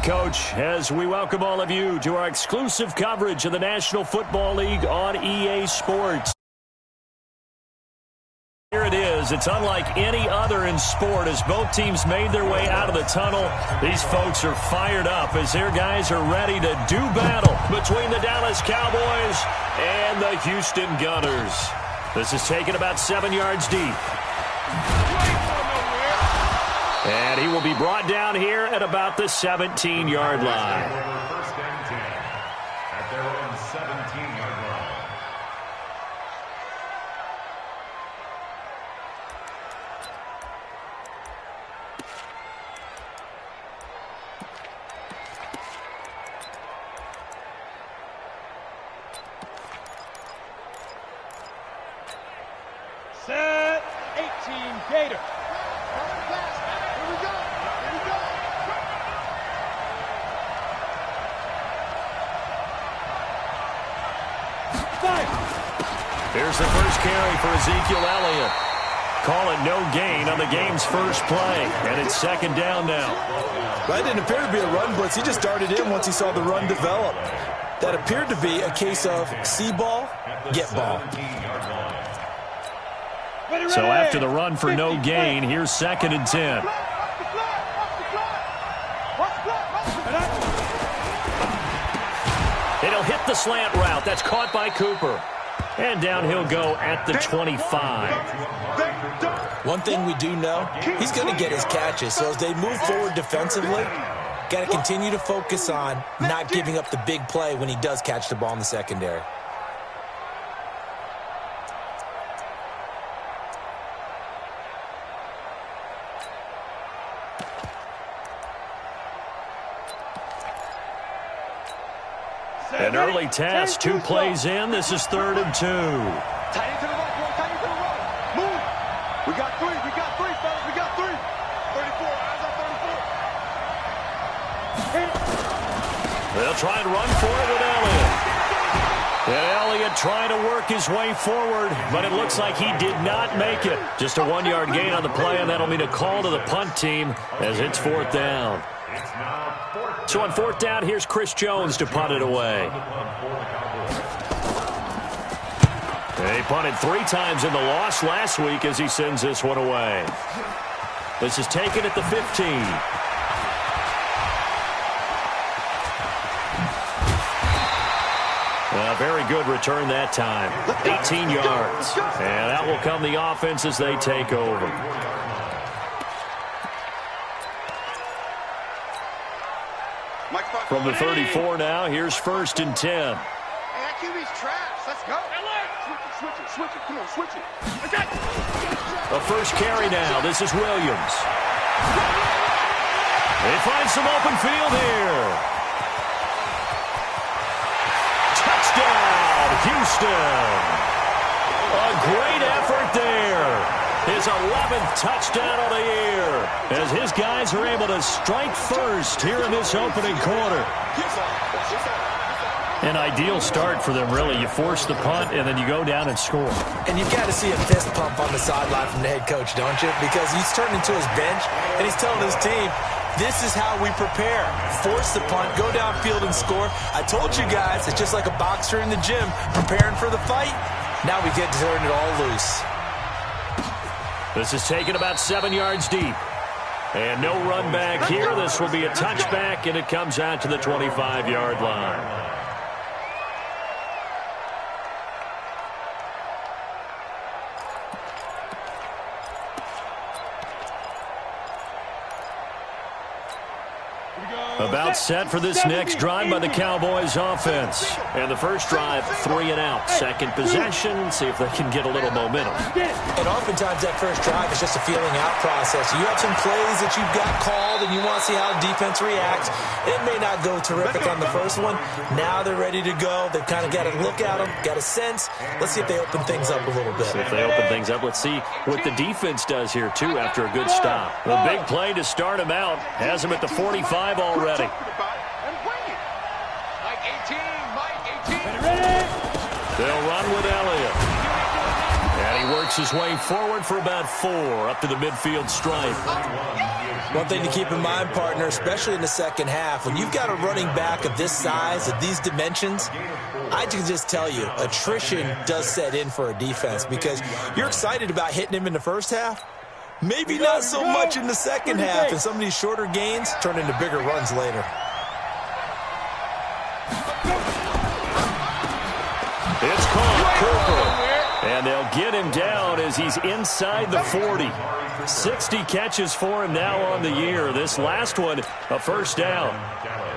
Coach, as we welcome all of you to our exclusive coverage of the National Football League on EA Sports. Here it is. It's unlike any other in sport as both teams made their way out of the tunnel. These folks are fired up as their guys are ready to do battle between the Dallas Cowboys and the Houston Gunners. This is taken about 7 yards deep. And he will be brought down here at about the 17-yard line. First and 10 at their own 17-yard line. Set 18 Gator. Here's the first carry for Ezekiel Elliott. Call it no gain on the game's first play, and it's second down now. That didn't appear to be a run blitz. He just darted in once he saw the run develop. That appeared to be a case of see ball, get ball. So after the run for no gain, here's second and 10. It'll hit the slant route. That's caught by Cooper. And down he'll go at the 25. One thing we do know, he's going to get his catches. So as they move forward defensively, got to continue to focus on not giving up the big play when he does catch the ball in the secondary. An early test, 2 plays in. This is 3rd and 2. Tight into the right, boy. Tight into the right. Move. We got 3. We got 3, fellas. We got 3. 34. Eyes on 34. They'll try and run for it with Elliott. And Elliott trying to work his way forward, but it looks like he did not make it. Just a 1-yard gain on the play, and that'll mean a call to the punt team as it's 4th down. So on 4th down, here's Chris Jones to punt it away. He punted 3 times in the loss last week as he sends this one away. This is taken at the 15. A very good return that time. 18 yards. And out will come the offense as they take over. From the 34 now, here's 1st and 10. Hey, that QB's trash. Let's go. Switch it. Switch it. Come on, switch it. A first carry now. This is Williams. They find some open field here. Touchdown, Houston. A great effort there. His 11th touchdown of the year as his guys are able to strike first here in this opening quarter. An ideal start for them, really. You force the punt, and then you go down and score. And you've got to see a fist pump on the sideline from the head coach, don't you? Because he's turning into his bench, and he's telling his team, this is how we prepare. Force the punt, go downfield and score. I told you guys, it's just like a boxer in the gym preparing for the fight. Now we get to turn it all loose. This is taken about 7 yards deep. And no run back here. This will be a touchback, and it comes out to the 25-yard line. About set for this next drive by the Cowboys offense. And the first drive, 3 and out. Second possession, see if they can get a little momentum. And oftentimes that first drive is just a feeling out process. You have some plays that you've got called and you want to see how the defense reacts. It may not go terrific on the first one. Now they're ready to go. They've kind of got to look at them, got a sense. Let's see if they open things up a little bit. See if they open things up. Let's see what the defense does here, too, after a good stop. A big play to start him out. Has him at the 45 already. They'll run with Elliott. And he works his way forward for about 4 up to the midfield stripe. One thing to keep in mind, partner, especially in the second half, when you've got a running back of this size, of these dimensions, I can just tell you, attrition does set in for a defense because you're excited about hitting him in the first half. Maybe not so much in the second half, and some of these shorter gains turn into bigger runs later. It's called Cooper, and they'll get him down as he's inside the 40. 60 catches for him now on the year. This last one, a first down.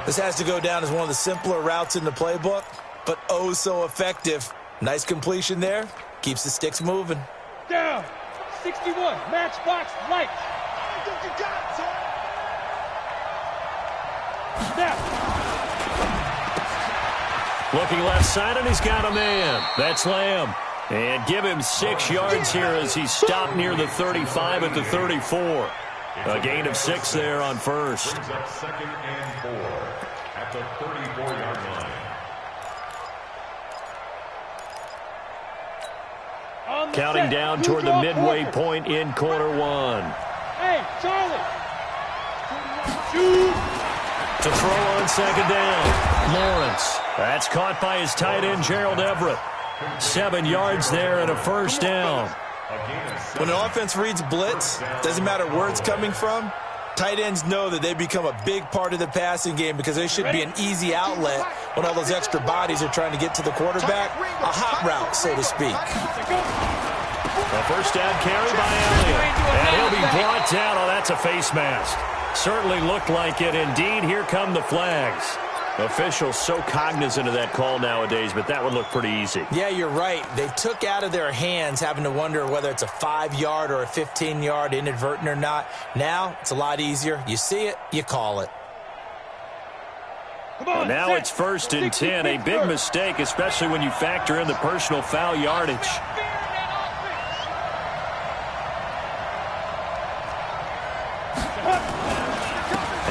This has to go down as one of the simpler routes in the playbook, but oh so effective. Nice completion there. Keeps the sticks moving. Down. 61. Matchbox light. I think you got it, sir. Snap. Looking left side, and he's got a man. That's Lamb. And give him 6 yards here as he stopped near the 35 at the 34. A gain of 6 there on first. Brings up 2nd and 4 at the 34-yard line. Counting down toward the midway point in quarter 1. Hey, Charlie. Shoot. To throw on second down. Lawrence. That's caught by his tight end, Gerald Everett. 7 yards there and a first down. When an offense reads blitz, doesn't matter where it's coming from, tight ends know that they become a big part of the passing game because they should be an easy outlet when all those extra bodies are trying to get to the quarterback. A hot route, so to speak. A first down carry by Elliott. And he'll be brought down. Oh, that's a face mask. Certainly looked like it. Indeed, here come the flags. Officials so cognizant of that call nowadays, but that would look pretty easy. Yeah, you're right. They took out of their hands having to wonder whether it's a 5-yard or a 15-yard inadvertent or not. Now, it's a lot easier. You see it, you call it. Well, now it's 1st and 10. A big mistake, especially when you factor in the personal foul yardage.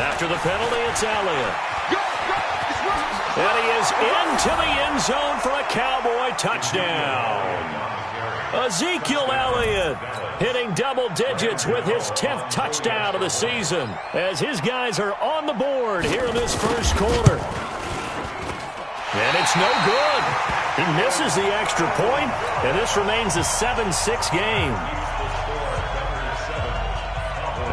After the penalty, it's Elliott. And he is into the end zone for a Cowboy touchdown. Ezekiel Elliott hitting double digits with his 10th touchdown of the season as his guys are on the board here in this first quarter. And it's no good. He misses the extra point, and this remains a 7-6 game.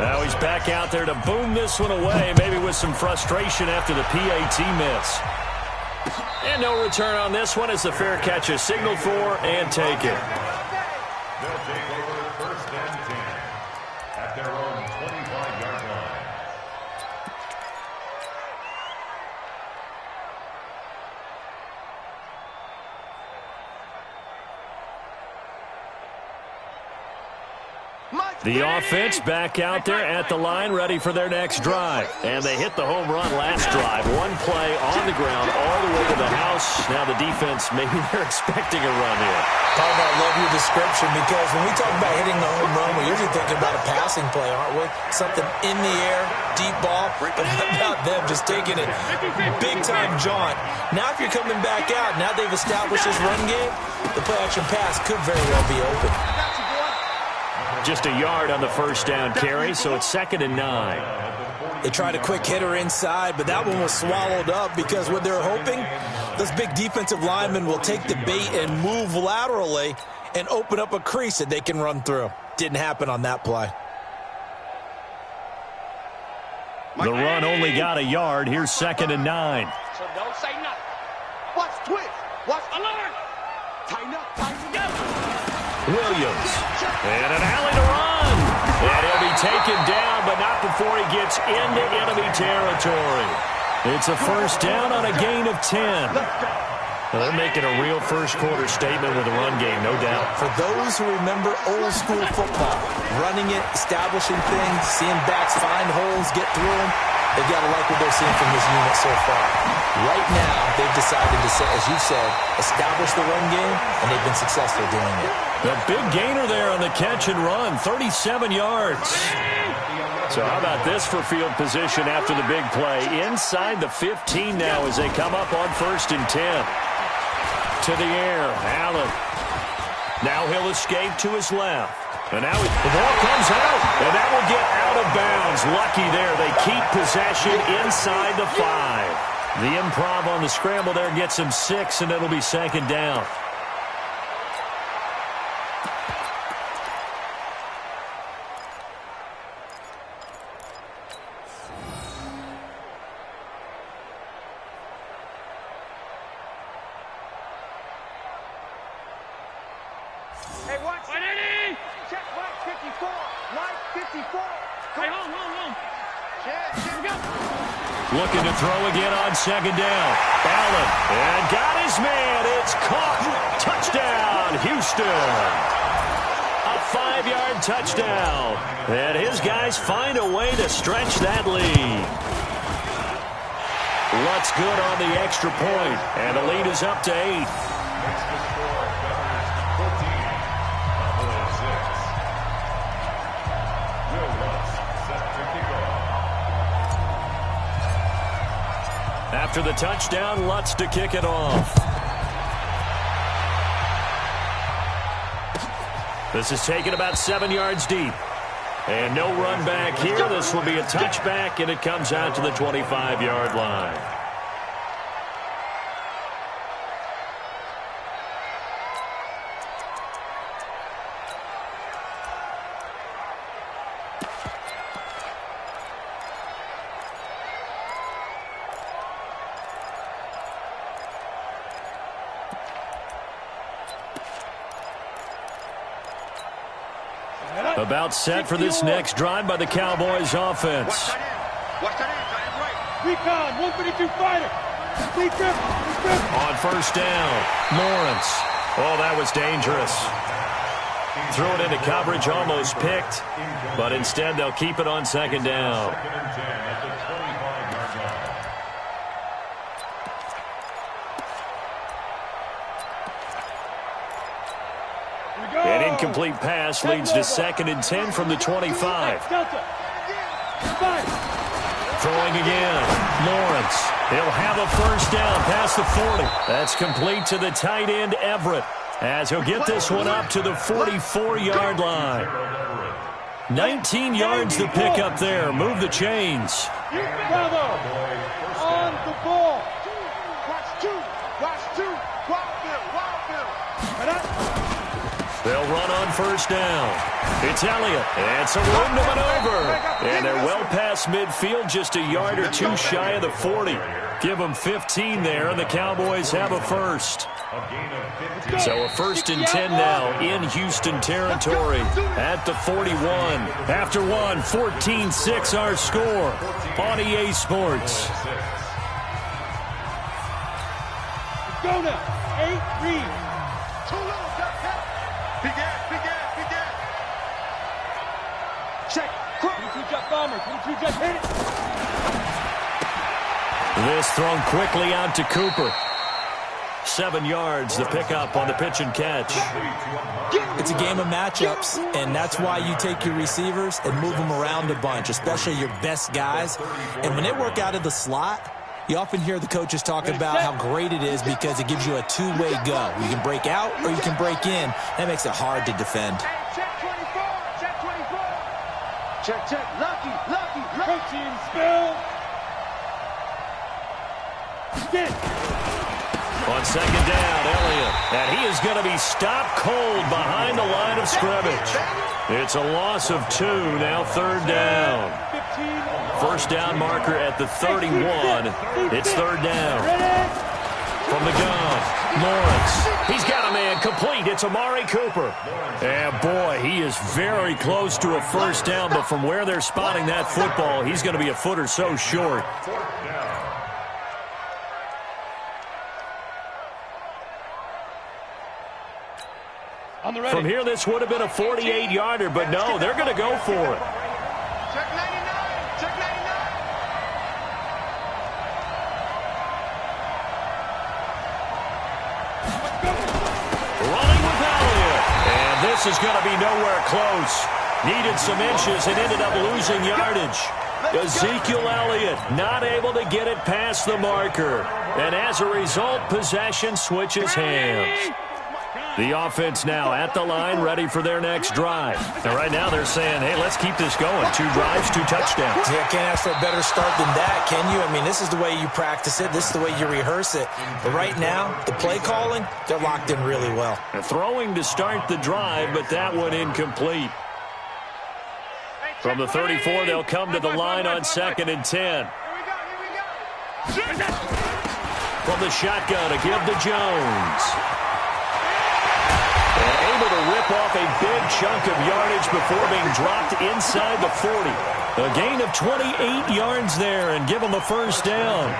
Now he's back out there to boom this one away, maybe with some frustration after the PAT miss. And no return on this one as the fair catch is signaled for and taken. They'll take over 1st and 10 at their own 25-yard line. The offense back out there at the line, ready for their next drive. And they hit the home run last drive. One play on the ground all the way to the house. Now the defense, maybe they're expecting a run here. Partner, I love your description because when we talk about hitting the home run, we're usually thinking about a passing play, aren't we? Something in the air, deep ball. But how about them just taking it big-time jaunt? Now if you're coming back out, now they've established this run game, the play-action pass could very well be open. Just a yard on the first down carry, so it's 2nd and 9. They tried a quick hitter inside, but that one was swallowed up because what they're hoping, those big defensive linemen will take the bait and move laterally and open up a crease that they can run through. Didn't happen on that play. The run only got a yard. Here's 2nd and 9. So don't say nothing. Watch twist. Watch alert. Tighten up. Tighten up. Williams. And an alley to run. And he'll be taken down, but not before he gets into enemy territory. It's a first down on a gain of 10. Well, they're making a real first-quarter statement with a run game, no doubt. For those who remember old-school football, running it, establishing things, seeing backs find holes, get through them, they've got to like what they're seeing from this unit so far. Right now, they've decided to, as you said, establish the run game, and they've been successful doing it. The big gainer there on the catch and run, 37 yards. So how about this for field position after the big play? Inside the 15 now as they come up on 1st and 10. To the air, Allen. Now he'll escape to his left. And now the ball comes out, and that will get out of bounds. Lucky there. They keep possession inside the 5. The improv on the scramble there gets him 6, and it'll be second down. Hey, watch. Check Mike 54. Mike 54. Hey, hold. Here we go. Looking to throw again on second down. Allen, and got his man. It's caught. Touchdown, Houston. A 5-yard touchdown. And his guys find a way to stretch that lead. Lutz good on the extra point, and the lead is up to 8. After the touchdown, Lutz to kick it off. This is taken about 7 yards deep. And no run back here. This will be a touchback, and it comes out to the 25-yard line. About set for this next drive by the Cowboys offense. Watch that in. Right. Recon, 152 fighter. Speed grip. On first down, Lawrence. Oh, that was dangerous. Threw it into coverage, almost picked. But instead, they'll keep it on second down. An incomplete pass leads to 2nd and 10 from the 25. Throwing again. Lawrence. He'll have a first down past the 40. That's complete to the tight end, Everett, as he'll get this one up to the 44-yard line. 19 yards to pick up there. Move the chains. Bravo. On the ball. Watch two. They'll run on first down. It's Elliott. And some room to maneuver. And they're well past midfield, just a yard or two shy of the 40. Give them 15 there, and the Cowboys have a first. So a 1st and 10 now in Houston territory at the 41. After one, 14-6 our score on EA Sports. Go now. 8 read. Check. 22 jet bomber. 22 jet hit it. This thrown quickly out to Cooper. 7 yards, the pickup on the pitch and catch. It's a game of matchups, and that's why you take your receivers and move them around a bunch, especially your best guys. And when they work out of the slot, you often hear the coaches talk about how great it is because it gives you a two-way go. You can break out or you can break in. That makes it hard to defend. Check 24. Check. Lucky. Protein spill. Get. On second down, Elliott. And he is going to be stopped cold behind the line of scrimmage. It's a loss of 2, now 3rd down. First down marker at the 31. It's 3rd down. From the gun, Lawrence. He's got a man complete. It's Amari Cooper. And boy, he is very close to a first down, but from where they're spotting that football, he's going to be a foot or so short. From here, this would have been a 48-yarder, but no, they're going to go for it. Check 99. Check 99. Running with Elliott. And this is going to be nowhere close. Needed some inches and ended up losing yardage. Ezekiel Elliott not able to get it past the marker. And as a result, possession switches hands. The offense now at the line, ready for their next drive. And right now they're saying, hey, let's keep this going. 2 drives, 2 touchdowns. Yeah, can't ask for a better start than that, can you? I mean, this is the way you practice it. This is the way you rehearse it. But right now, the play calling, they're locked in really well. And throwing to start the drive, but that one incomplete. From the 34, they'll come to the line on 2nd and 10. From the shotgun, a give to Jones. And able to rip off a big chunk of yardage before being dropped inside the 40. A gain of 28 yards there and give them a first down.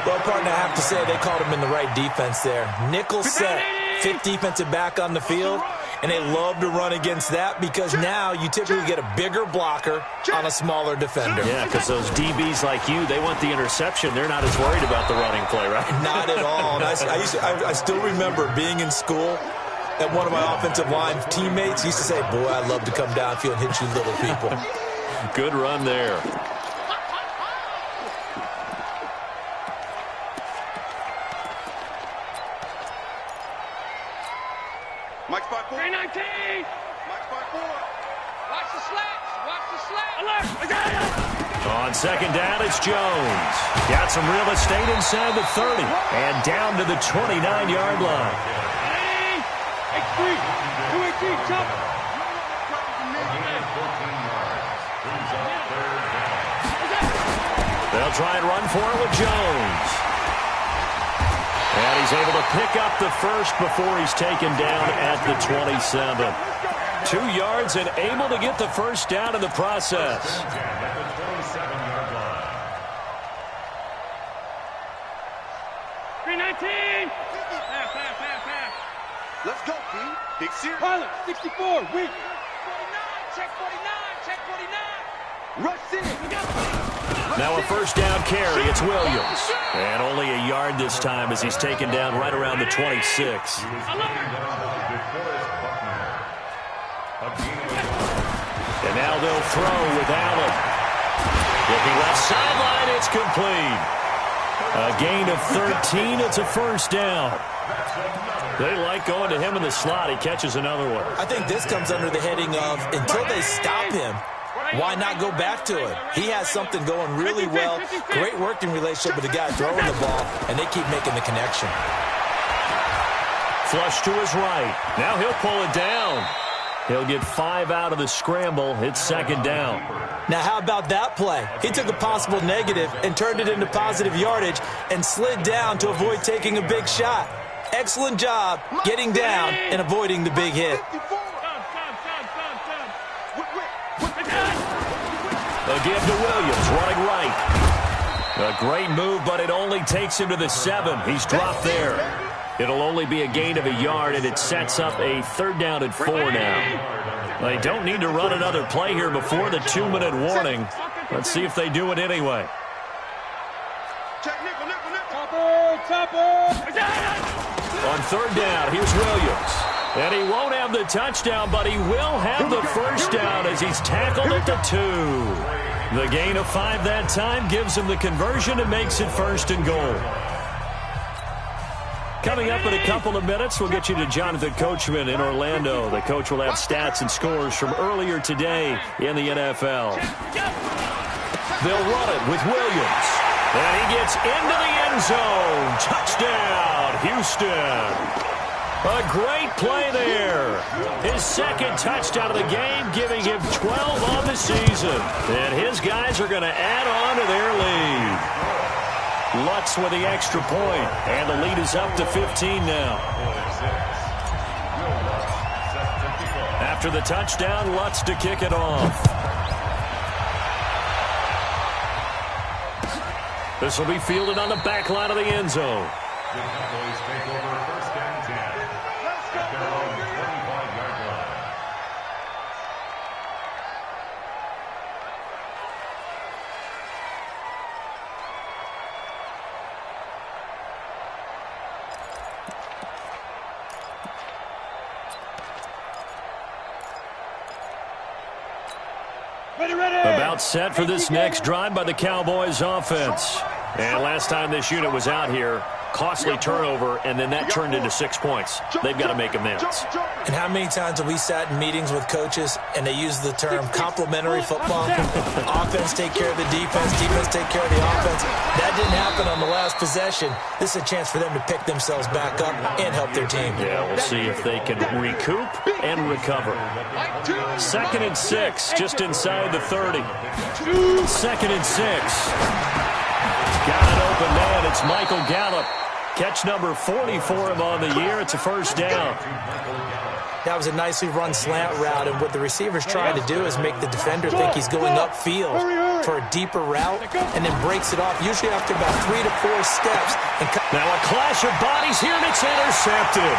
Well, partner, I have to say they called him in the right defense there. Nickel set, 5th defensive back on the field, and they love to run against that because now you typically get a bigger blocker on a smaller defender. Yeah, because those DBs like you, they want the interception. They're not as worried about the running play, right? Not at all. And I still remember being in school, and one of my offensive line teammates used to say, boy, I'd love to come downfield and hit you little people. Good run there. Mike's by 4. 319. Mike's by 4. Watch the slats. Watch the slats. Alert. I got it. On 2nd down, it's Jones. Got some real estate inside the 30 and down to the 29-yard line. X3. 218. Jump. They'll try and run for it with Jones. And he's able to pick up the first before he's taken down at the 27. 2 yards and able to get the first down in the process. 319. Half. Let's go, P. Big series. Pilot, 64. Weak. 49. Check 49. Rush in. Now a first down carry. It's Williams. And only a yard this time as he's taken down right around the 26. And now they'll throw with Allen. Looking left sideline, it's complete. A gain of 13, it's a first down. They like going to him in the slot. He catches another one. I think this comes under the heading of until they stop him, why not go back to it? He has something going really well. Great working relationship with the guy throwing the ball, and they keep making the connection. Flush to his right. Now he'll pull it down. He'll get 5 out of the scramble. It's 2nd down. Now, how about that play? He took a possible negative and turned it into positive yardage and slid down to avoid taking a big shot. Excellent job getting down and avoiding the big hit. A give to Williams, running right. A great move, but it only takes him to the 7. He's dropped there. It'll only be a gain of a yard, and it sets up a 3rd down and 4 now. They don't need to run another play here before the 2-minute warning. Let's see if they do it anyway. On 3rd down, here's Williams. And he won't have the touchdown, but he will have the first down as he's tackled at the 2. The gain of 5 that time gives him the conversion and makes it 1st and goal. Coming up in a couple of minutes, we'll get you to Jonathan Coachman in Orlando. The coach will have stats and scores from earlier today in the NFL. They'll run it with Williams. And he gets into the end zone. Touchdown, Houston. A great play there. His 2nd touchdown of the game, giving him 12 on the season. And his guys are going to add on to their lead. Lutz with the extra point, and the lead is up to 15 now. After the touchdown, Lutz to kick it off. This will be fielded on the back line of the end zone. The Cowboys take over 1st and 10 at their own 25-yard line. About set for this next drive by the Cowboys offense. And last time this unit was out here, costly turnover, and then that turned into 6 points. They've got to make amends. And how many times have we sat in meetings with coaches and they use the term complementary football? Offense take care of the defense, defense take care of the offense. That didn't happen on the last possession. This is a chance for them to pick themselves back up and help their team. Yeah, we'll see if they can recoup and recover. 2nd and 6, just inside the 30. 2nd and 6. Got an open man. It's Michael Gallup. Catch number 40 for him on the year. It's a first down. That was a nicely run slant route, and what the receiver's trying to do is make the defender think he's going upfield for a deeper route, and then breaks it off, usually after about 3 to 4 steps. And now a clash of bodies here, and it's intercepted.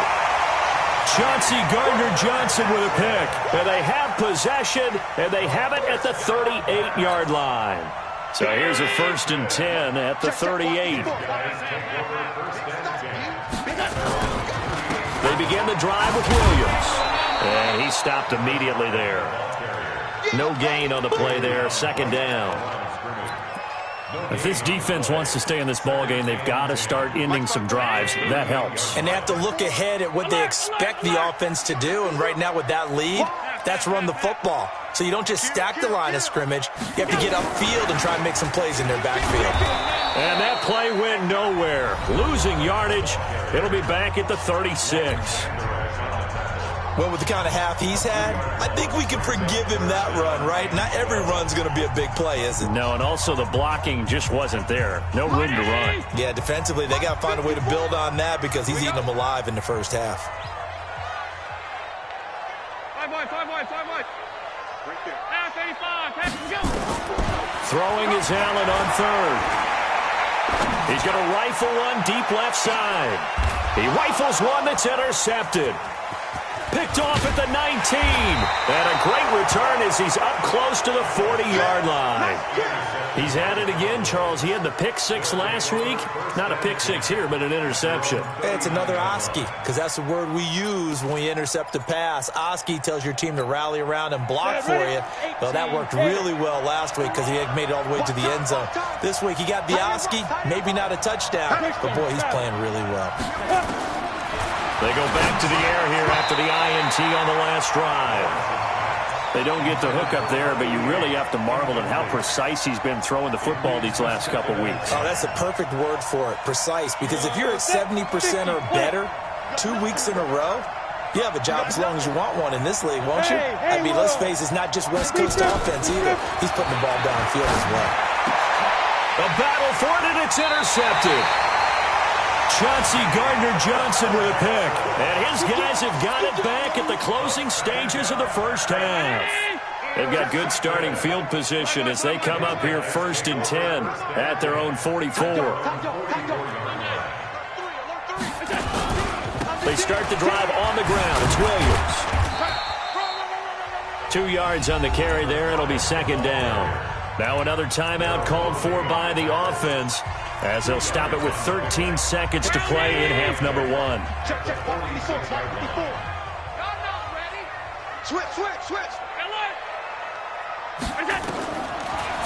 Chauncey Gardner-Johnson with a pick. And they have possession, and they have it at the 38-yard line. So here's a 1st and 10 at the 38. They begin the drive with Williams. And he stopped immediately there. No gain on the play there. 2nd down. If this defense wants to stay in this ballgame, they've got to start ending some drives. That helps. And they have to look ahead at what they expect the offense to do. And right now with that lead, that's run the football. So you don't just stack the line of scrimmage. You have to get upfield and try and make some plays in their backfield. And that play went nowhere. Losing yardage. It'll be back at the 36. Well, with the kind of half he's had, I think we can forgive him that run, right? Not every run's going to be a big play, is it? No, and also the blocking just wasn't there. No room to run. Yeah, defensively, they got to find a way to build on that because he's eating them alive in the first half. 5 wide. Right there. Pass 85. Pass, go. Throwing is Allen on 3rd. He's going to rifle one deep left side. He rifles one that's intercepted. Picked off at the 19. And a great return as he's up close to the 40-yard line. He's at it again, Charles. He had the pick 6 last week. Not a pick 6 here, but an interception. It's another Oski, because that's the word we use when we intercept a pass. Oski tells your team to rally around and block for you. Well, that worked really well last week because he had made it all the way to the end zone. This week he got the Oski, maybe not a touchdown, but boy, he's playing really well. They go back to the air here after the INT on the last drive. They don't get the hook up there, but you really have to marvel at how precise he's been throwing the football these last couple weeks. Oh, that's the perfect word for it, precise, because if you're at 70% or better 2 weeks in a row, you have a job as long as you want one in this league, won't you? I mean, let's face it, it's not just West Coast offense either. He's putting the ball downfield as well. A battle for it, and it's intercepted. Chauncey Gardner-Johnson with a pick. And his guys have got it back at the closing stages of the first half. They've got good starting field position as they come up here 1st and 10 at their own 44. They start the drive on the ground. It's Williams. 2 yards on the carry there. It'll be 2nd down. Now another timeout called for by the offense, as they'll stop it with 13 seconds to play in half number 1. Check. 54. Switch.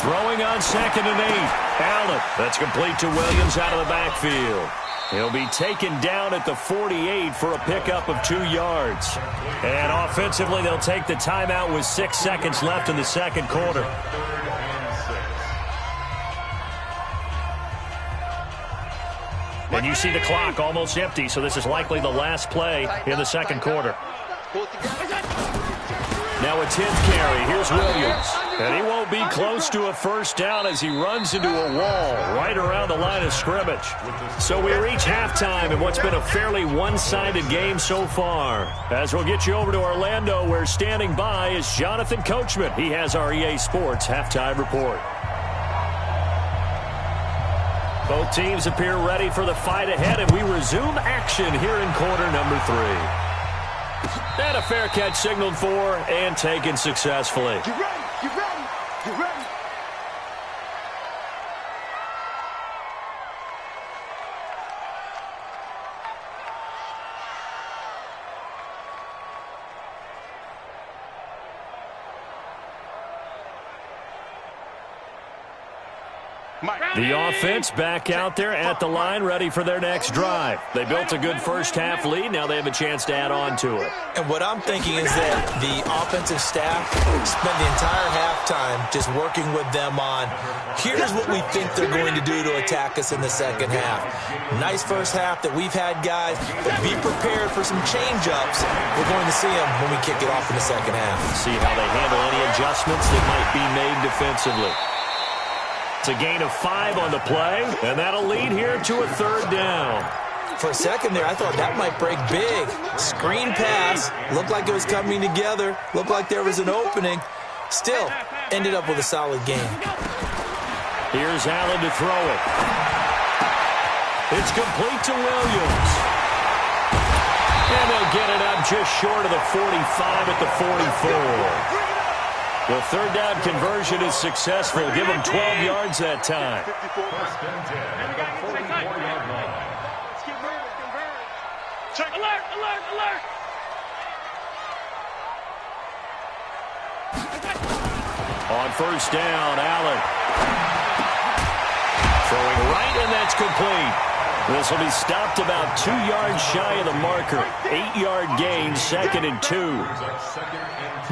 Throwing on 2nd and 8. Allen. That's complete to Williams out of the backfield. He'll be taken down at the 48 for a pickup of 2 yards. And offensively, they'll take the timeout with 6 seconds left in the second quarter. And you see the clock almost empty, so this is likely the last play in the second quarter. Now a 10th carry. Here's Williams. And he won't be close to a first down as he runs into a wall right around the line of scrimmage. So we reach halftime in what's been a fairly one-sided game so far. As we'll get you over to Orlando, where standing by is Jonathan Coachman. He has our EA Sports halftime report. Both teams appear ready for the fight ahead, and we resume action here in quarter number 3. And a fair catch signaled for and taken successfully. Get ready. The offense back out there at the line, ready for their next drive. They built a good first-half lead. Now they have a chance to add on to it. And what I'm thinking is that the offensive staff spent the entire halftime just working with them on, here's what we think they're going to do to attack us in the second half. Nice first half that we've had, guys, but be prepared for some change-ups. We're going to see them when we kick it off in the second half. See how they handle any adjustments that might be made defensively. It's a gain of 5 on the play, and that'll lead here to a third down. For a second there, I thought that might break big. Screen pass, looked like it was coming together, looked like there was an opening. Still, ended up with a solid game. Here's Allen to throw it. It's complete to Williams. And they'll get it up just short of the 45 at the 44. The third down conversion is successful. Give them 12 yards that time. First and 10 at the 44-yard line. Check. Alert, alert, alert. On first down, Allen. Throwing right, and that's complete. This will be stopped about 2 yards shy of the marker. 8-yard gain, 2nd and 2.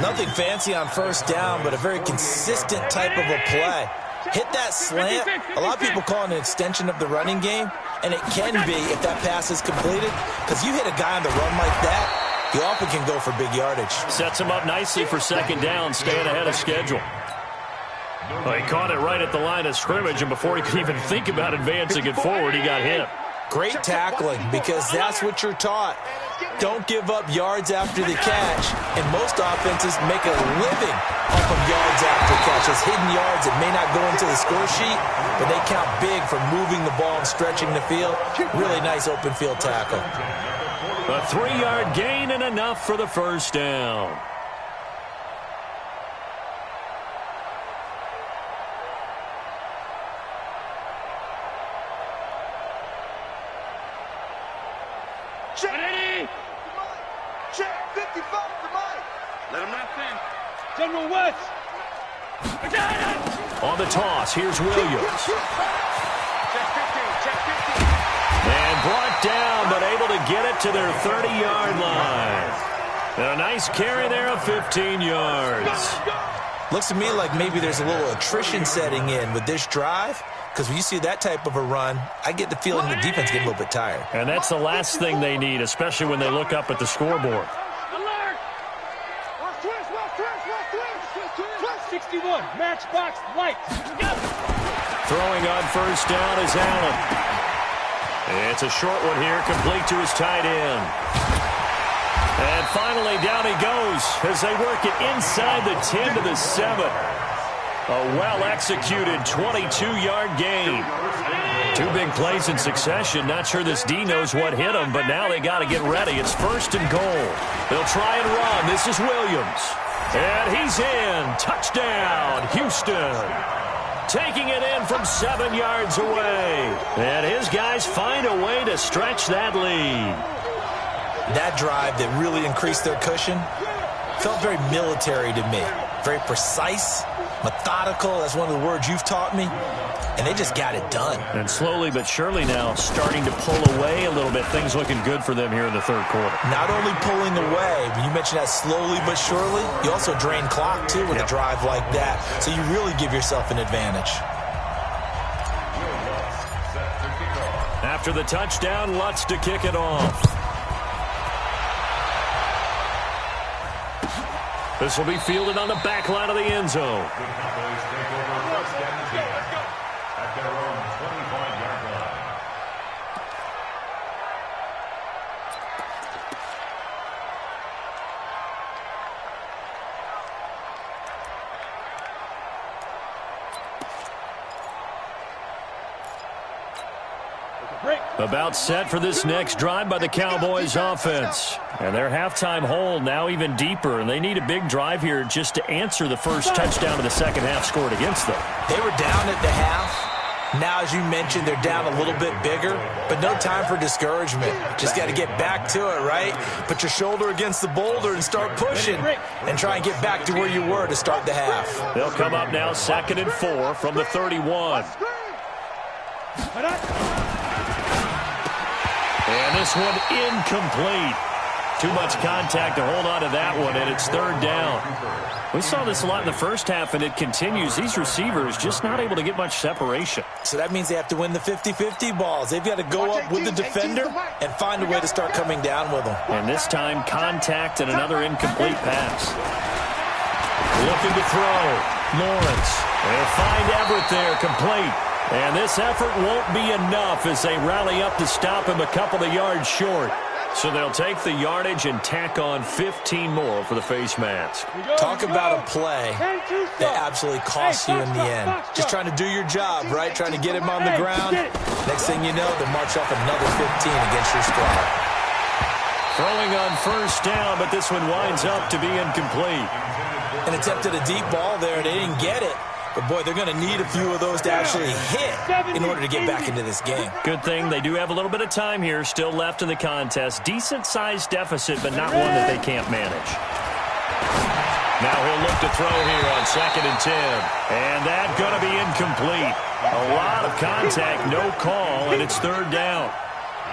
Nothing fancy on first down, but a very consistent type of a play. Hit that slant. A lot of people call it an extension of the running game, and it can be if that pass is completed, because you hit a guy on the run like that, he often can go for big yardage. Sets him up nicely for second down, staying ahead of schedule. Well, he caught it right at the line of scrimmage, and before he could even think about advancing it forward, he got hit. Great tackling, because that's what you're taught. Don't give up yards after the catch, and most offenses make a living off of yards after catches. Hidden yards that may not go into the score sheet, but they count big for moving the ball and stretching the field. Really nice open field tackle. A 3-yard gain and enough for the first down. Check 55 to Mike. Let him not think. General West. On the toss, here's Williams. Check 15, check 15. And brought down, but able to get it to their 30-yard line. And a nice carry there of 15 yards. Looks to me like maybe there's a little attrition setting in with this drive, because when you see that type of a run, I get the feeling the defense getting a little bit tired. And that's the last thing they need, especially when they look up at the scoreboard. Alert! Watch twist, watch twist, watch twist. 61, matchbox lights. Throwing on first down is Allen. It's a short one here, complete to his tight end. And finally, down he goes as they work it inside the 10 to the 7. A well-executed 22-yard gain. 2 big plays in succession. Not sure this D knows what hit him, but now they got to get ready. It's first and goal. They'll try and run. This is Williams. And he's in. Touchdown, Houston. Taking it in from 7 yards away. And his guys find a way to stretch that lead. That drive that really increased their cushion felt very military to me. Very precise, methodical. That's one of the words you've taught me. And they just got it done. And slowly but surely now starting to pull away a little bit. Things looking good for them here in the third quarter. Not only pulling away, but you mentioned that slowly but surely, you also drain clock, too, with a drive like that. So you really give yourself an advantage. After the touchdown, Lutz to kick it off. This will be fielded on the back line of the end zone. The Cowboys take over first and 10 at their own 25-yard line. About set for this next drive by the Cowboys offense. And their halftime hole now even deeper, and they need a big drive here just to answer the first touchdown of the second half scored against them. They were down at the half. Now, as you mentioned, they're down a little bit bigger, but no time for discouragement. Just got to get back to it, right? Put your shoulder against the boulder and start pushing and try and get back to where you were to start the half. They'll come up now 2nd and 4 from the 31. And this one incomplete. Too much contact to hold on to that one, and it's third down. We saw this a lot in the first half, and it continues. These receivers just not able to get much separation. So that means they have to win the 50-50 balls. They've got to go up with the defender and find a way to start coming down with them. And this time, contact and another incomplete pass. Looking to throw. Lawrence. They'll find Everett there, complete. And this effort won't be enough as they rally up to stop him a couple of yards short. So they'll take the yardage and tack on 15 more for the face mask. Talk about a play that absolutely costs you in the end. Just trying to do your job, right? Trying to get him on the ground. Next thing you know, they'll march off another 15 against your squad. Throwing on first down, but this one winds up to be incomplete. An attempt at a deep ball there. They didn't get it. But, boy, they're going to need a few of those to actually hit in order to get back into this game. Good thing they do have a little bit of time here still left in the contest. Decent-sized deficit, but not one that they can't manage. Now he'll look to throw here on 2nd and 10. And that's going to be incomplete. A lot of contact, no call, and it's third down.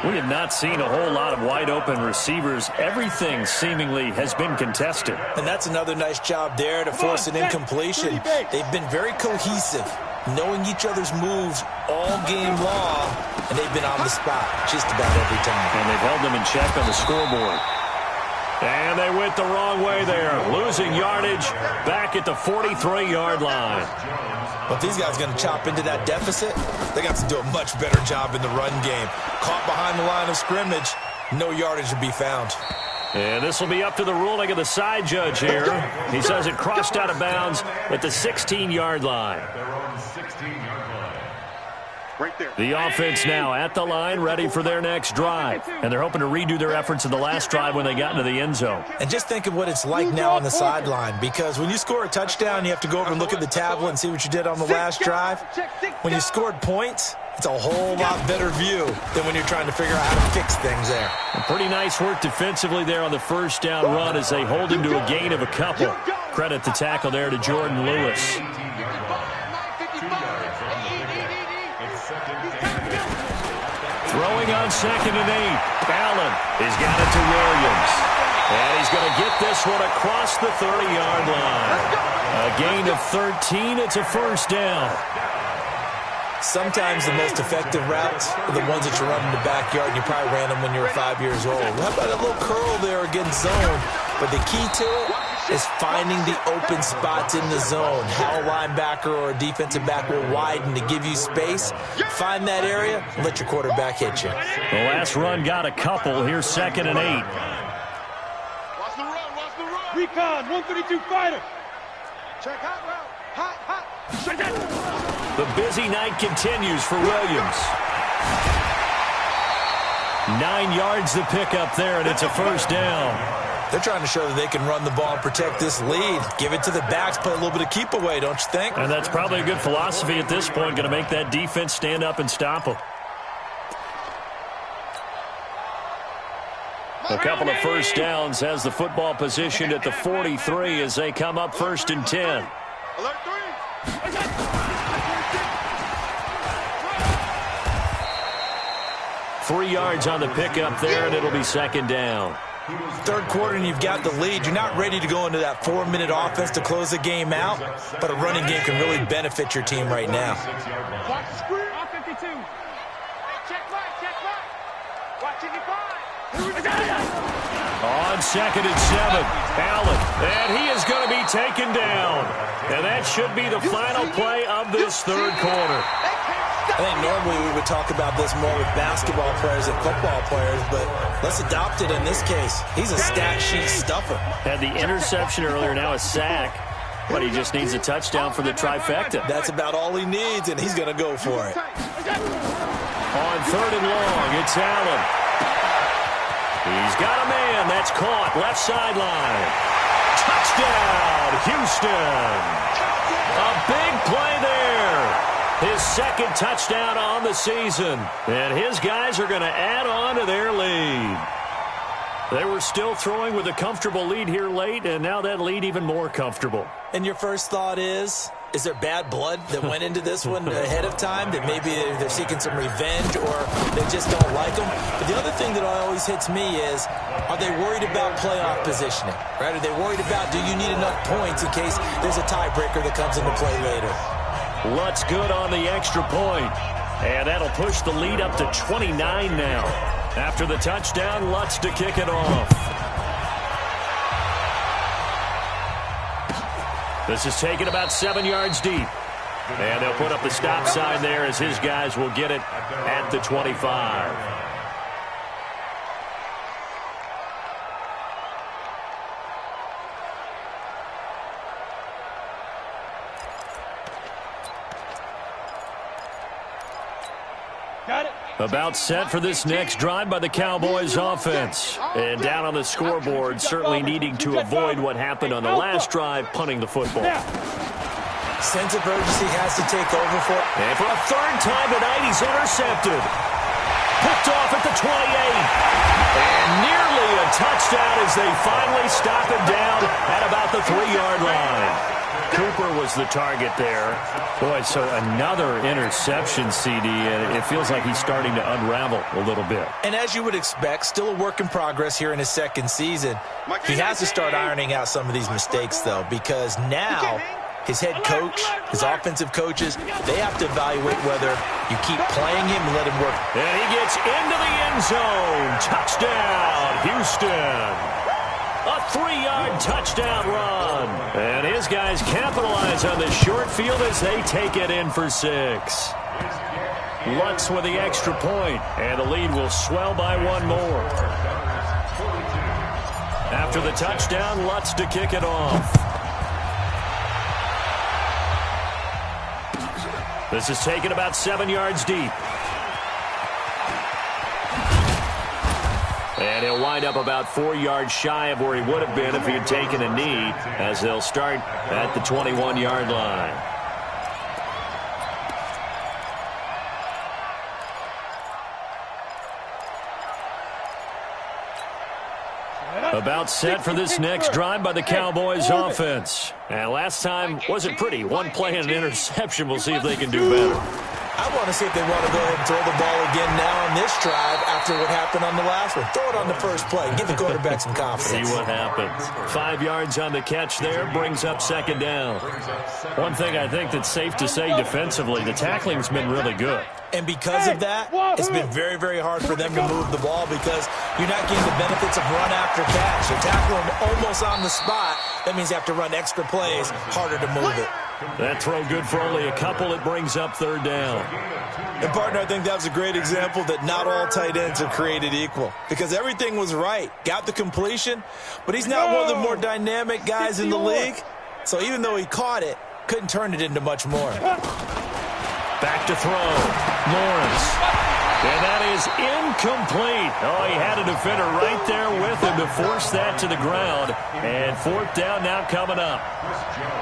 We have not seen a whole lot of wide-open receivers. Everything seemingly has been contested. And that's another nice job there to force an incompletion. They've been very cohesive, knowing each other's moves all game long, and they've been on the spot just about every time. And they've held them in check on the scoreboard. And they went the wrong way there, losing yardage back at the 43-yard line. But these guys are going to chop into that deficit. They got to do a much better job in the run game. Caught behind the line of scrimmage, no yardage to be found. And this will be up to the ruling of the side judge here. He says it crossed out of bounds at the 16-yard line. Right there. The offense now at the line, ready for their next drive. And they're hoping to redo their efforts in the last drive when they got into the end zone. And just think of what it's like now on the sideline, because when you score a touchdown, you have to go over and look at the tablet and see what you did on the last drive. When you scored points, it's a whole lot better view than when you're trying to figure out how to fix things there. And pretty nice work defensively there on the first down run as they hold him to a gain of a couple. Credit the tackle there to Jordan Lewis. Throwing on 2nd and 8. Allen has got it to Williams. And he's going to get this one across the 30-yard line. A gain of 13. It's a first down. Sometimes the most effective routes are the ones that you run in the backyard, and you probably ran them when you were 5 years old. How about a little curl there against zone? But the key to it is finding the open spots in the zone. How a linebacker or a defensive back will widen to give you space. Find that area and let your quarterback hit you. The last run got a couple. Here's 2nd and 8. Watch the run, watch the run. Recon, 132 fighter. Check hot route. Hot, hot. The busy night continues for Williams. 9 yards to pick up there, and it's a first down. They're trying to show that they can run the ball and protect this lead. Give it to the backs, play a little bit of keep away, don't you think? And that's probably a good philosophy at this point, going to make that defense stand up and stop them. A couple of first downs has the football positioned at the 43 as they come up 1st and 10. Alert 3. 3 yards on the pickup there, and it'll be 2nd down. Third quarter and you've got the lead. You're not ready to go into that 4-minute offense to close the game out, but a running game can really benefit your team right now. Watch the screen. 52. Check right. Watch it, On 2nd and 7, Allen, and he is going to be taken down. And that should be the final play of this third quarter. I think normally we would talk about this more with basketball players and football players, but let's adopt it in this case. He's a stat sheet stuffer. Had the interception earlier, now a sack. But he just needs a touchdown for the trifecta. That's about all he needs, and he's going to go for it. On 3rd and long, it's Allen. He's got a man. That's caught. Left sideline. Touchdown, Houston. A big play there. His 2nd touchdown on the season. And his guys are going to add on to their lead. They were still throwing with a comfortable lead here late, and now that lead even more comfortable. And your first thought is Is there bad blood that went into this one ahead of time, that maybe they're seeking some revenge or they just don't like them? But the other thing that always hits me is, are they worried about playoff positioning? Right? Are they worried about, do you need enough points in case there's a tiebreaker that comes into play later? Lutz good on the extra point. And that'll push the lead up to 29 now. After the touchdown, Lutz to kick it off. This is taken about 7 yards deep. And they'll put up the stop sign there as his guys will get it at the 25. About set for this next drive by the Cowboys offense. And down on the scoreboard, certainly needing to avoid what happened on the last drive, punting the football. Sense of urgency has to take over for it. And for a third time tonight, he's intercepted. Picked off at the 28. And nearly a touchdown as they finally stop him down at about the 3-yard line. Cooper was the target there. Boy, so another interception, CD, and it feels like he's starting to unravel a little bit. And as you would expect, still a work in progress here in his second season. He has to start ironing out some of these mistakes, though, because now his head coach, his offensive coaches, they have to evaluate whether you keep playing him and let him work. And he gets into the end zone. Touchdown, Houston. A 3-yard touchdown run. And his guys capitalize on the short field as they take it in for 6. Lutz with the extra point, and the lead will swell by one more. After the touchdown, Lutz to kick it off. This is taken about 7 yards deep. And he'll wind up about 4 yards shy of where he would have been if he had taken a knee, as they'll start at the 21-yard line. About set for this next drive by the Cowboys offense. And last time wasn't pretty. One play and an interception. We'll see if they can do better. I want to see if they want to go ahead and throw the ball again now on this drive after what happened on the last one. Throw it on the first play. Give the quarterback some confidence. See what happens. 5 yards on the catch there. Brings up second down. One thing I think that's safe to say defensively, the tackling's been really good. And because of that, it's been very, very hard for them to move the ball because you're not getting the benefits of run after catch. You tackle them almost on the spot. That means you have to run extra plays, harder to move it. That throw good for only a couple. It brings up third down. And, partner, I think that was a great example that not all tight ends are created equal because everything was right. Got the completion, but he's not one of the more dynamic guys in the league. So even though he caught it, couldn't turn it into much more. Back to throw. Lawrence. And that is incomplete. Oh, he had a defender right there with him to force that to the ground. And fourth down now coming up.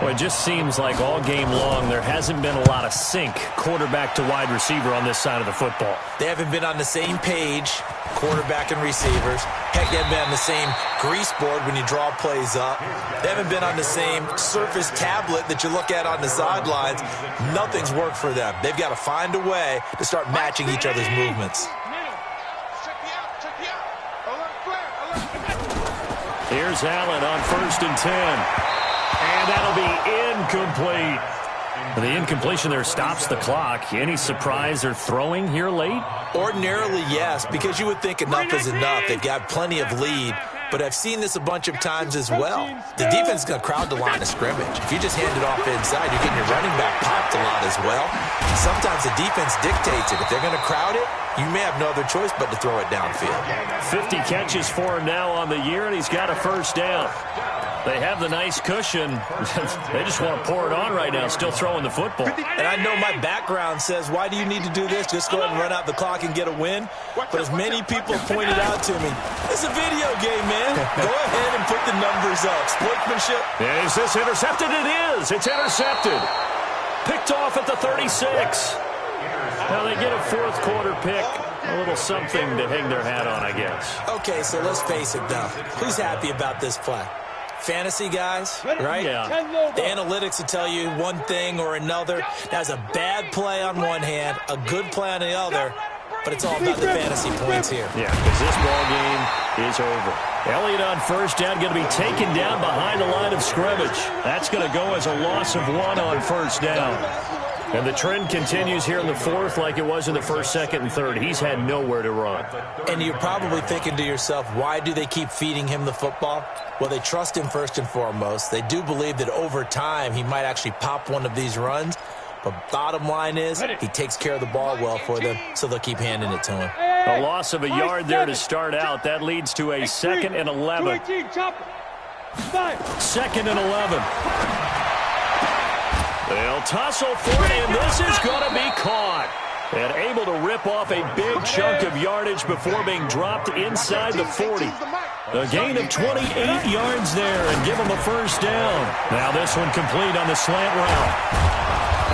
Well, it just seems like all game long there hasn't been a lot of sync quarterback to wide receiver on this side of the football. They haven't been on the same page, quarterback and receivers. Heck, they haven't been on the same grease board when you draw plays up. They haven't been on the same surface tablet that you look at on the sidelines. Nothing's worked for them. They've got to find a way to start matching each other's movements. Here's Allen on 1st and 10. And that'll be incomplete. The incompletion there stops the clock. Any surprise they're throwing here late? Ordinarily, yes, because you would think enough is enough. They've got plenty of lead. But I've seen this a bunch of times as well. The defense is going to crowd the line of scrimmage. If you just hand it off inside, you're getting your running back popped a lot as well. Sometimes the defense dictates it. If they're going to crowd it, you may have no other choice but to throw it downfield. 50 catches for him now on the year, and he's got a first down. They have the nice cushion. They just want to pour it on right now, still throwing the football. And I know my background says, why do you need to do this? Just go ahead and run out the clock and get a win. But as many people have pointed out to me, it's a video game, man. Go ahead and put the numbers up. Sportsmanship. Is this intercepted? It is. It's intercepted. Picked off at the 36. Now they get a fourth quarter pick. A little something to hang their hat on, I guess. Okay, so let's face it, though. Who's happy about this play? fantasy guys, right? Yeah. The analytics will tell you one thing or another. That's a bad play on one hand, a good play on the other, but it's all about the fantasy points here. Yeah, because this ball game is over. Elliott on first down, going to be taken down behind the line of scrimmage. That's going to go as a loss of 1 on first down. And the trend continues here in the fourth like it was in the first, second, and third. He's had nowhere to run. And you're probably thinking to yourself, why do they keep feeding him the football? Well, they trust him first and foremost. They do believe that over time he might actually pop one of these runs. But bottom line is he takes care of the ball well for them, so they'll keep handing it to him. A loss of a yard there to start out. That leads to a 2nd and 11. 2nd and 11. They'll tussle for it, and this is going to be caught. And able to rip off a big chunk of yardage before being dropped inside the 40. A gain of 28 yards there and give them a first down. Now this one complete on the slant route.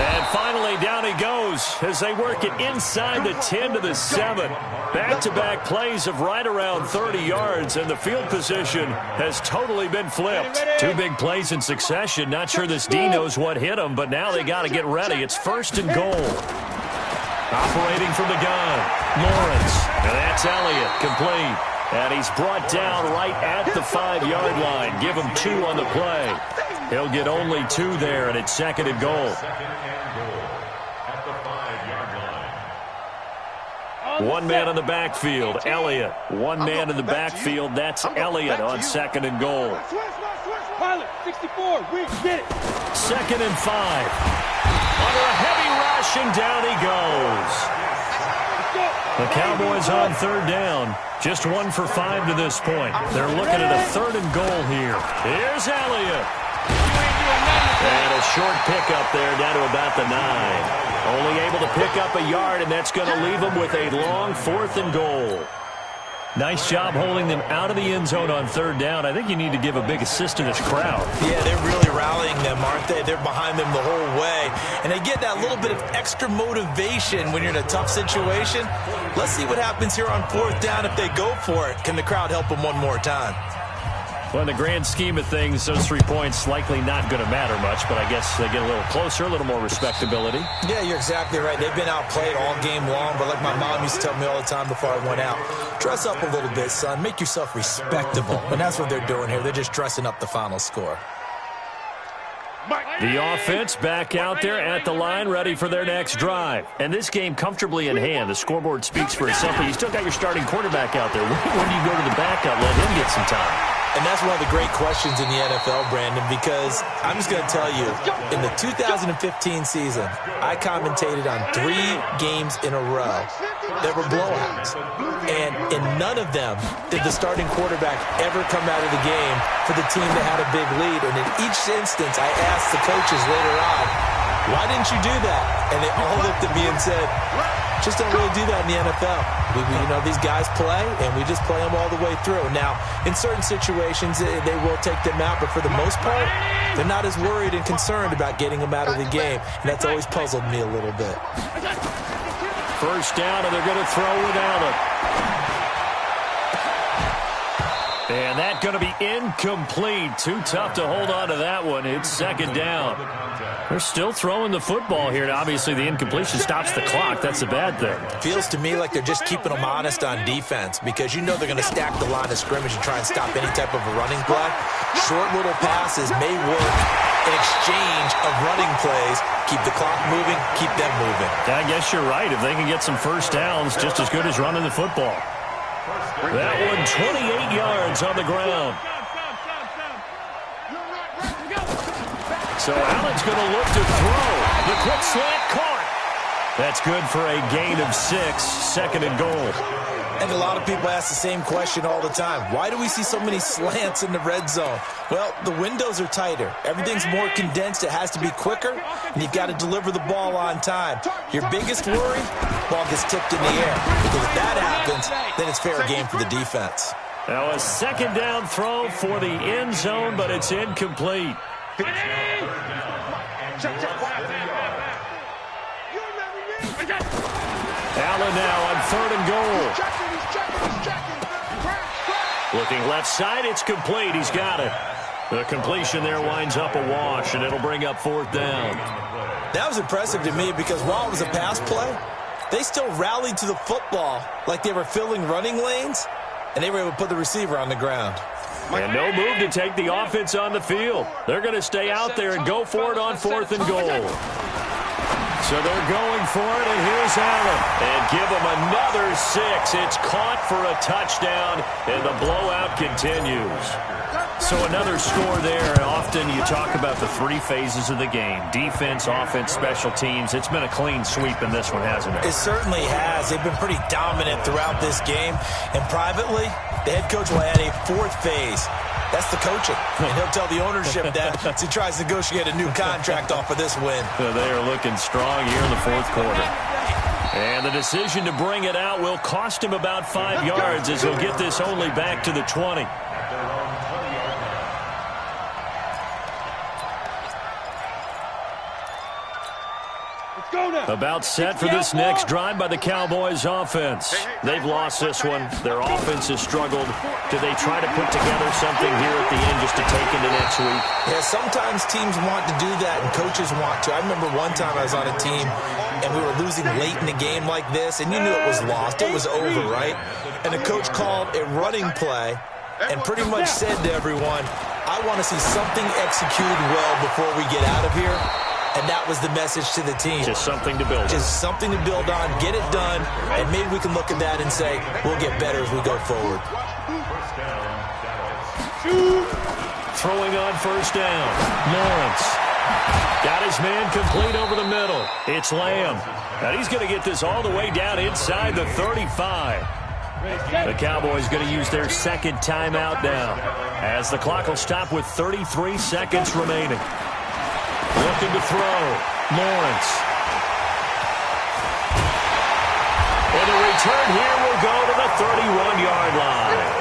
And finally, down he goes as they work it inside the 10 to the 7. Back-to-back plays of right around 30 yards, and the field position has totally been flipped. 2 big plays in succession. Not sure this D knows what hit him, but now they got to get ready. It's 1st and goal. Operating from the gun, Lawrence. And that's Elliott, complete. And he's brought down right at the 5-yard line. Give him 2 on the play. He'll get only 2 there, and it's 2nd and goal. 2nd and goal at the 5-yard line. One man in the backfield, Elliott. One man in the backfield, that's Elliott on 2nd and goal. Pilot, 64, we get it. 2nd and 5. Under a heavy rush, and down he goes. The Cowboys on 3rd down. Just 1 for 5 to this point. They're looking at a 3rd and goal here. Here's Elliott. And a short pickup there down to about the 9. Only able to pick up a yard, and that's going to leave them with a long 4th and goal. Nice job holding them out of the end zone on 3rd down. I think you need to give a big assist to this crowd. Yeah, they're really rallying them, aren't they? They're behind them the whole way. And they get that little bit of extra motivation when you're in a tough situation. Let's see what happens here on 4th down if they go for it. Can the crowd help them one more time? Well, in the grand scheme of things, those 3 points likely not going to matter much, but I guess they get a little closer, a little more respectability. Yeah, you're exactly right. They've been outplayed all game long, but like my mom used to tell me all the time before I went out, dress up a little bit, son. Make yourself respectable. And that's what they're doing here. They're just dressing up the final score. The offense back out there at the line, ready for their next drive. And this game comfortably in hand. The scoreboard speaks for itself, but you still got your starting quarterback out there. When do you go to the backup, let him get some time? And that's one of the great questions in the NFL, Brandon, because I'm just going to tell you, in the 2015 season, I commentated on 3 games in a row that were blowouts. And in none of them did the starting quarterback ever come out of the game for the team that had a big lead. And in each instance, I asked the coaches later on, why didn't you do that? And they all looked at me and said, just don't really do that in the NFL. These guys play, and we just play them all the way through. Now, in certain situations, they will take them out, but for the most part, they're not as worried and concerned about getting them out of the game, and that's always puzzled me a little bit. First down, and they're going to throw without it. And that's going to be incomplete. Too tough to hold on to that one. It's 2nd down. They're still throwing the football here. Obviously, the incompletion stops the clock. That's a bad thing. Feels to me like they're just keeping them honest on defense because you know they're going to stack the line of scrimmage and try and stop any type of a running play. Short little passes may work in exchange of running plays. Keep the clock moving, keep them moving. I guess you're right. If they can get some first downs, just as good as running the football. That one, 28 yards on the ground. So Allen's going to look to throw. The quick slant caught. That's good for a gain of 6, 2nd and goal. And a lot of people ask the same question all the time. Why do we see so many slants in the red zone? Well, the windows are tighter. Everything's more condensed. It has to be quicker, and you've got to deliver the ball on time. Your biggest worry, ball gets tipped in the air. Because if that happens, then it's fair game for the defense. Now a 2nd down throw for the end zone, but it's incomplete. Allen now on 3rd and goal. Looking left side, it's complete. He's got it. The completion there winds up a wash, and it'll bring up 4th down. That was impressive to me because while it was a pass play, they still rallied to the football like they were filling running lanes, and they were able to put the receiver on the ground. And no move to take the offense on the field. They're going to stay out there and go for it on 4th and goal. So they're going for it, and here's Allen. And give him another 6. It's caught for a touchdown, and the blowout continues. So another score there. Often you talk about the 3 phases of the game: defense, offense, special teams. It's been a clean sweep in this one, hasn't it? It certainly has. They've been pretty dominant throughout this game. And privately, the head coach will add a 4th phase. That's the coaching. And he'll tell the ownership that as he tries to negotiate a new contract off of this win. They are looking strong here in the 4th quarter. And the decision to bring it out will cost him about 5 yards as he'll get this only back to the 20. About set for this next drive by the Cowboys offense. They've lost this one. Their offense has struggled. Do they try to put together something here at the end just to take into next week? Yeah, sometimes teams want to do that and coaches want to. I remember one time I was on a team and we were losing late in the game like this, and you knew it was lost. It was over, right? And the coach called a running play and pretty much said to everyone, I want to see something executed well before we get out of here. And that was the message to the team. Just something to build on. Just something to build on, get it done, and maybe we can look at that and say, we'll get better as we go forward. Throwing on 1st down. Lawrence got his man complete over the middle. It's Lamb. And he's going to get this all the way down inside the 35. The Cowboys going to use their 2nd timeout now, as the clock will stop with 33 seconds remaining. Looking to throw. Lawrence. And the return here will go to the 31-yard line.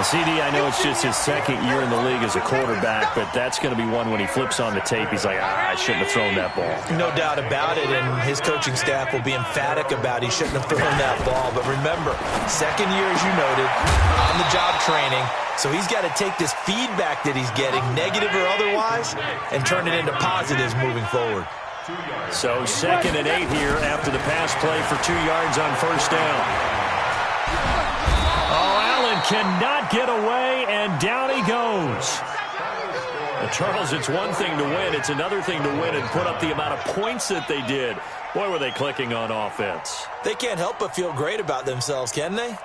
CD, I know it's just his 2nd year in the league as a quarterback, but that's going to be one when he flips on the tape, he's like, I shouldn't have thrown that ball. No doubt about it, and his coaching staff will be emphatic about he shouldn't have thrown that ball. But remember, 2nd year, as you noted, on-the-job training. So he's got to take this feedback that he's getting, negative or otherwise, and turn it into positives moving forward. So 2nd and 8 here after the pass play for 2 yards on 1st down. Oh, Allen cannot get away, and down he goes. Charles, it's one thing to win. It's another thing to win and put up the amount of points that they did. Boy, were they clicking on offense. They can't help but feel great about themselves, can they?